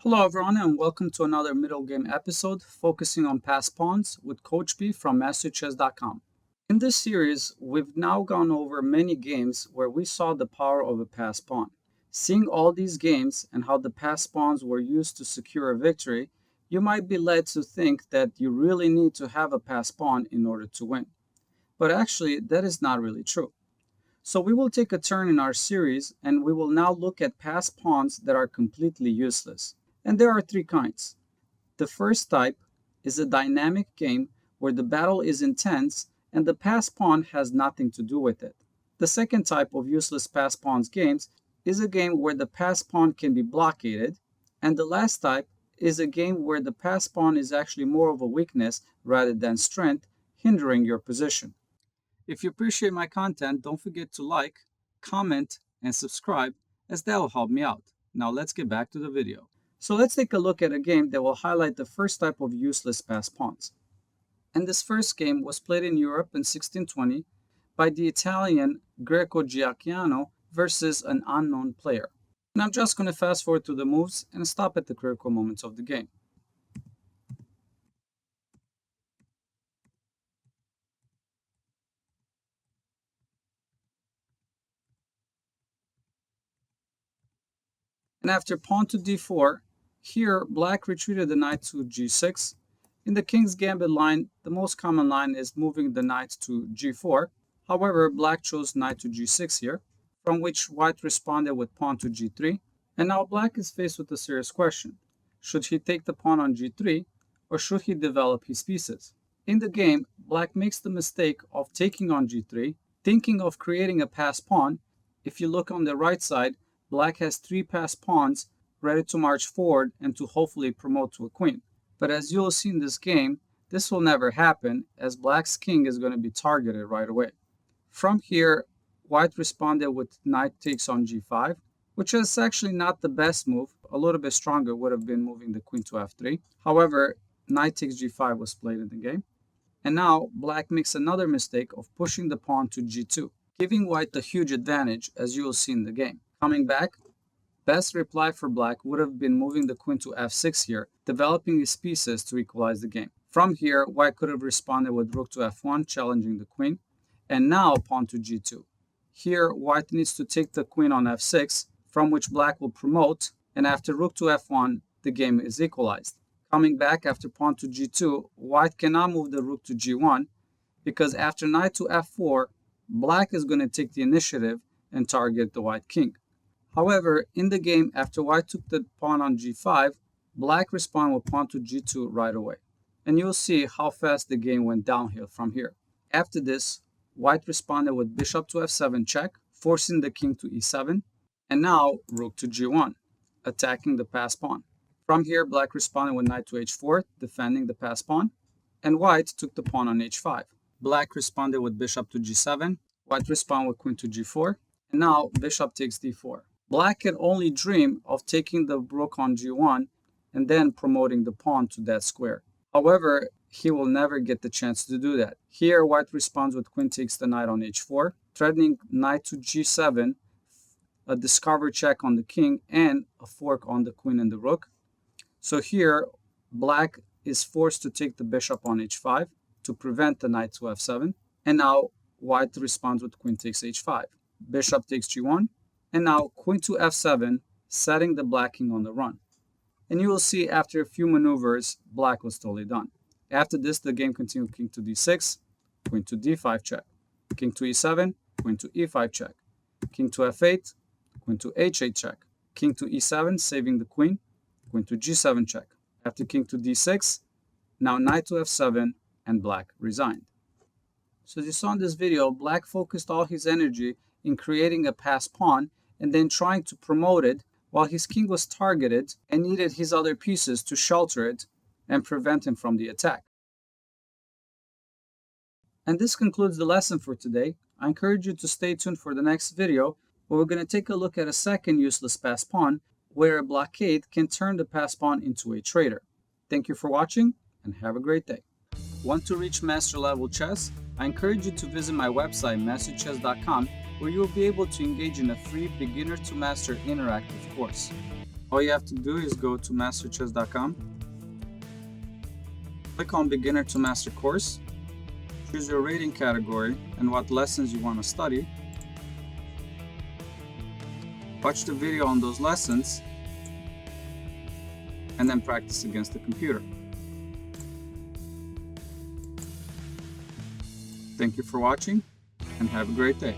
Hello everyone and welcome to another Middlegame episode focusing on passed pawns with Coach B from masteryourchess.com. In this series, we've now gone over many games where we saw the power of a passed pawn. Seeing all these games and how the passed pawns were used to secure a victory, you might be led to think that you really need to have a passed pawn in order to win. But actually, that is not really true. So we will take a turn in our series and we will now look at passed pawns that are completely useless. And there are three kinds. The first type is a dynamic game where the battle is intense and the passed pawn has nothing to do with it. The second type of useless passed pawns games is a game where the passed pawn can be blockaded. And the last type is a game where the passed pawn is actually more of a weakness rather than strength, hindering your position. If you appreciate my content, don't forget to like, comment, and subscribe, as that will help me out. Now let's get back to the video. So let's take a look at a game that will highlight the first type of useless passed pawns. And this first game was played in Europe in 1620 by the Italian Greco-Giacomo versus an unknown player. And I'm just going to fast forward to the moves and stop at the critical moments of the game. And after pawn to d4, here black retreated the knight to g6. In the king's gambit line, the most common line is moving the knight to g4. However, black chose knight to g6 here, from which white responded with pawn to g3. And now black is faced with a serious question. Should he take the pawn on g3, or should he develop his pieces? In the game, black makes the mistake of taking on g3, thinking of creating a passed pawn. If you look on the right side, black has three passed pawns ready to march forward and to hopefully promote to a queen. But as you'll see in this game, this will never happen, as black's king is going to be targeted right away. From here, white responded with knight takes on g5, which is actually not the best move. A little bit stronger would have been moving the queen to f3. However, knight takes g5 was played in the game. And now black makes another mistake of pushing the pawn to g2, giving white the huge advantage, as you will see in the game. Coming back, best reply for black would have been moving the queen to f6 here, developing his pieces to equalize the game. From here, white could have responded with rook to f1, challenging the queen, and now pawn to g2. Here, white needs to take the queen on f6, from which black will promote, and after rook to f1, the game is equalized. Coming back after pawn to g2, white cannot move the rook to g1, because after knight to f4, black is going to take the initiative and target the white king. However, in the game, after white took the pawn on g5, black responded with pawn to g2 right away. And you'll see how fast the game went downhill from here. After this, white responded with bishop to f7 check, forcing the king to e7, and now rook to g1, attacking the passed pawn. From here, black responded with knight to h4, defending the passed pawn, and white took the pawn on h5. Black responded with bishop to g7, white responded with queen to g4, and now bishop takes d4. Black can only dream of taking the rook on g1 and then promoting the pawn to that square. However, he will never get the chance to do that. Here, white responds with queen takes the knight on h4, threatening knight to g7, a discover check on the king, and a fork on the queen and the rook. So here, black is forced to take the bishop on h5 to prevent the knight to f7. And now, white responds with queen takes h5. Bishop takes g1. And now queen to f7, setting the black king on the run. And you will see after a few maneuvers, black was totally done. After this, the game continued king to d6, queen to d5 check, king to e7, queen to e5 check, king to f8, queen to h8 check, king to e7, saving the queen, queen to g7 check. After king to d6, now knight to f7, and black resigned. So as you saw in this video, black focused all his energy in creating a passed pawn and then trying to promote it while his king was targeted and needed his other pieces to shelter it and prevent him from the attack. And this concludes the lesson for today. I encourage you to stay tuned for the next video where we're going to take a look at a second useless passed pawn where a blockade can turn the passed pawn into a traitor. Thank you for watching and have a great day. Want to reach master level chess? I encourage you to visit my website masteryourchess.com where you will be able to engage in a free beginner to master interactive course. All you have to do is go to masteryourchess.com, click on Beginner to Master course, choose your rating category and what lessons you want to study, watch the video on those lessons, and then practice against the computer. Thank you for watching and have a great day.